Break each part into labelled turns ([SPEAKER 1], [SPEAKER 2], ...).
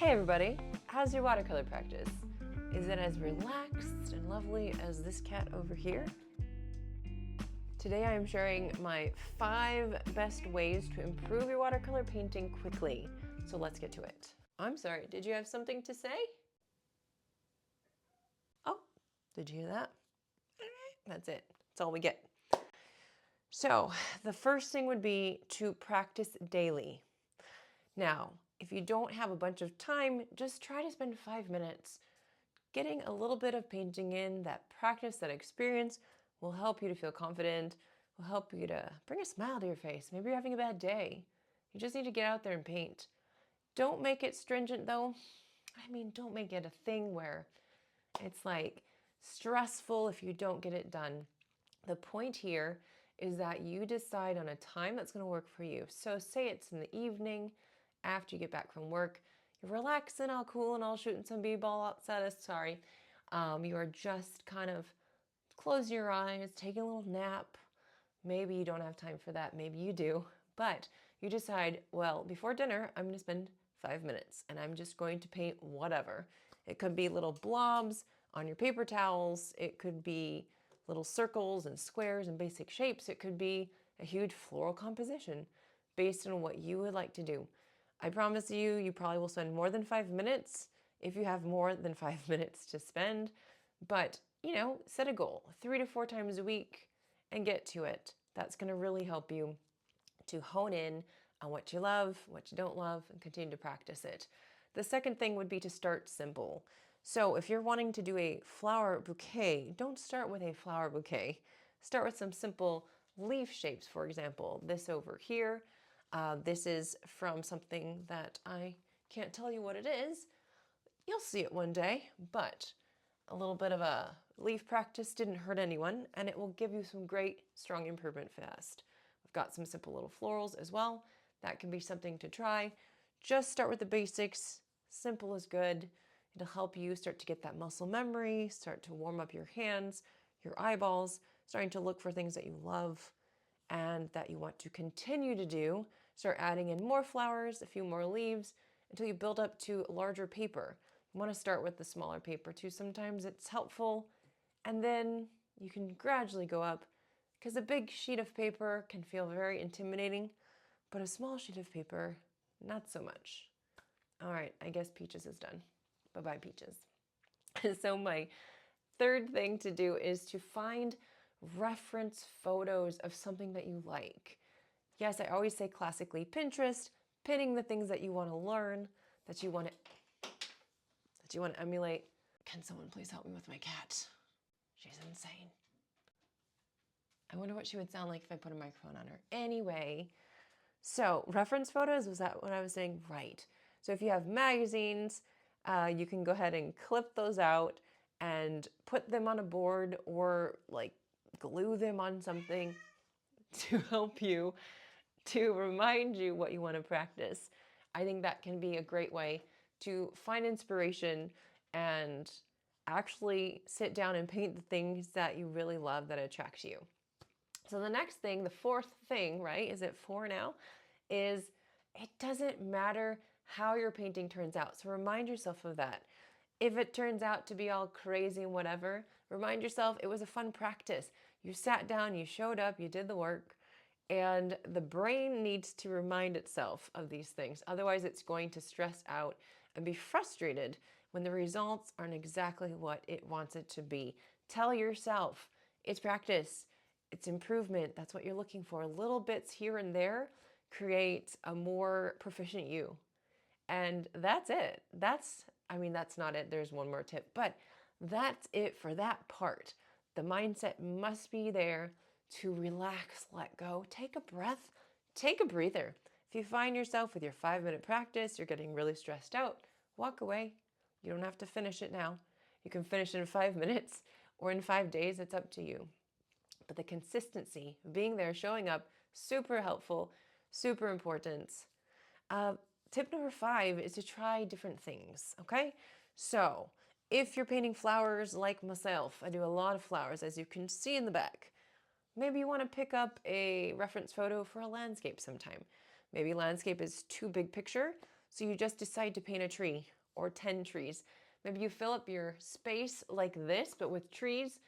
[SPEAKER 1] Hey everybody, how's your watercolor practice? Is it as relaxed and lovely as this cat over here? Today I am sharing my 5 best ways to improve your watercolor painting quickly. So let's get to it. I'm sorry, did you have something to say? Oh, did you hear that? That's it, that's all we get. So the first thing would be to practice daily. Now, if you don't have a bunch of time, just try to spend 5 minutes. Getting a little bit of painting in, that practice, that experience will help you to feel confident, will help you to bring a smile to your face. Maybe you're having a bad day. You just need to get out there and paint. Don't make it stringent though. I mean, don't make it a thing where it's like stressful if you don't get it done. The point here is that you decide on a time that's going to work for you. So say it's in the evening after you get back from work. You're relaxing, all cool and all shooting some b-ball outside. Sorry. You are just kind of closing your eyes, taking a little nap. Maybe you don't have time for that. Maybe you do. But you decide, well, before dinner, I'm going to spend 5 minutes and I'm just going to paint whatever. It could be little blobs on your paper towels. It could be little circles and squares and basic shapes. It could be a huge floral composition based on what you would like to do. I promise you, you probably will spend more than 5 minutes if you have more than 5 minutes to spend. But, you know, set a goal 3 to 4 times a week and get to it. That's going to really help you to hone in on what you love, what you don't love, and continue to practice it. The second thing would be to start simple. So if you're wanting to do a flower bouquet, don't start with a flower bouquet. Start with some simple leaf shapes, for example. This over here. This is from something that I can't tell you what it is. You'll see it one day, but a little bit of a leaf practice didn't hurt anyone, and it will give you some great, strong improvement fast. We've got some simple little florals as well. That can be something to try. Just start with the basics. Simple is good. It'll help you start to get that muscle memory, start to warm up your hands, your eyeballs, starting to look for things that you love and that you want to continue to do. Start adding in more flowers, a few more leaves, until you build up to larger paper. You want to start with the smaller paper too. Sometimes it's helpful, and then you can gradually go up, because a big sheet of paper can feel very intimidating, but a small sheet of paper, not so much. All right, I guess Peaches is done. Bye-bye, Peaches. So my third thing to do is to find reference photos of something that you like. Yes, I always say classically Pinterest, pinning the things that you want to learn, that you want to emulate. Can someone please help me with my cat? She's insane. I wonder what she would sound like if I put a microphone on her. Anyway, so reference photos, was that what I was saying? Right. So if you have magazines, you can go ahead and clip those out and put them on a board or like glue them on something to help you, to remind you what you want to practice. I think that can be a great way to find inspiration and actually sit down and paint the things that you really love that attract you. So the next thing, the fourth thing, right? Is it 4 now? Is it doesn't matter how your painting turns out. So remind yourself of that. If it turns out to be all crazy and whatever, remind yourself it was a fun practice. You sat down, you showed up, you did the work, and the brain needs to remind itself of these things. Otherwise, it's going to stress out and be frustrated when the results aren't exactly what it wants it to be. Tell yourself it's practice, it's improvement. That's what you're looking for. Little bits here and there create a more proficient you. And that's it. That's not it. There's one more tip, but that's it for that part. The mindset must be there to relax, let go, take a breath, take a breather. If you find yourself with your 5-minute practice, you're getting really stressed out, walk away. You don't have to finish it now. You can finish in 5 minutes or in 5 days. It's up to you. But the consistency, being there, showing up, super helpful, super important. Tip number 5 is to try different things, okay? So if you're painting flowers like myself, I do a lot of flowers, as you can see in the back. Maybe you want to pick up a reference photo for a landscape sometime. Maybe landscape is too big picture, So you just decide to paint a tree or 10 trees. Maybe you fill up your space like this, but with trees,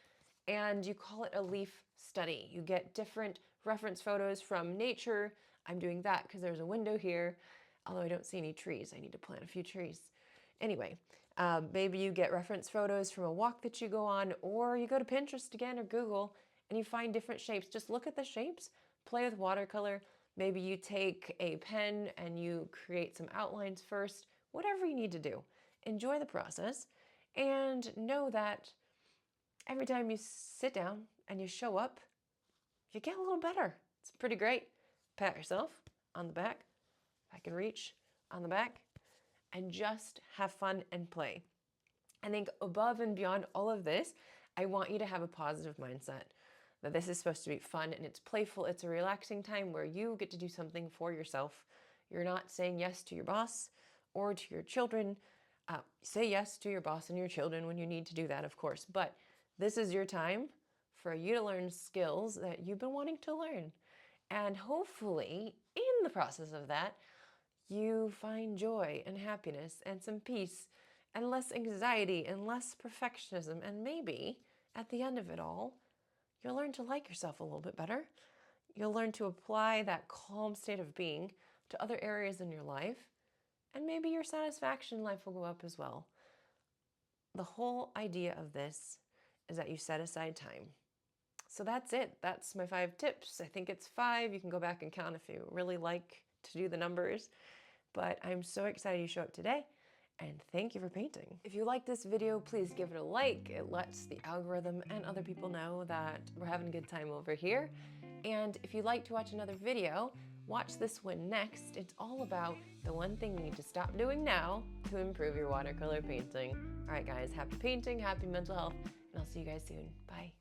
[SPEAKER 1] and you call it a leaf study. You get different reference photos from nature. I'm doing that because there's a window here, although I don't see any trees. I need to plant a few trees. Anyway, maybe you get reference photos from a walk that you go on, or you go to Pinterest again or Google and you find different shapes. Just look at the shapes, play with watercolor. Maybe you take a pen and you create some outlines first, whatever you need to do. Enjoy the process and know that every time you sit down and you show up, you get a little better. It's pretty great. Pat yourself on the back, if I can reach, on the back, and just have fun and play. I think above and beyond all of this, I want you to have a positive mindset that this is supposed to be fun and it's playful. It's a relaxing time where you get to do something for yourself. You're not saying yes to your boss or to your children. Say yes to your boss and your children when you need to do that, of course, but this is your time for you to learn skills that you've been wanting to learn. And hopefully, in the process of that, you find joy and happiness and some peace and less anxiety and less perfectionism. And maybe at the end of it all, you'll learn to like yourself a little bit better. You'll learn to apply that calm state of being to other areas in your life. And maybe your satisfaction in life will go up as well. The whole idea of this is that you set aside time. So that's it. That's my 5 tips. I think it's 5. You can go back and count if you really like to do the numbers. But I'm so excited you showed up today, and thank you for painting. If you like this video, please give it a like. It lets the algorithm and other people know that we're having a good time over here. And if you'd like to watch another video, watch this one next. It's all about the one thing you need to stop doing now to improve your watercolor painting. All right, guys, happy painting, happy mental health, and I'll see you guys soon. Bye.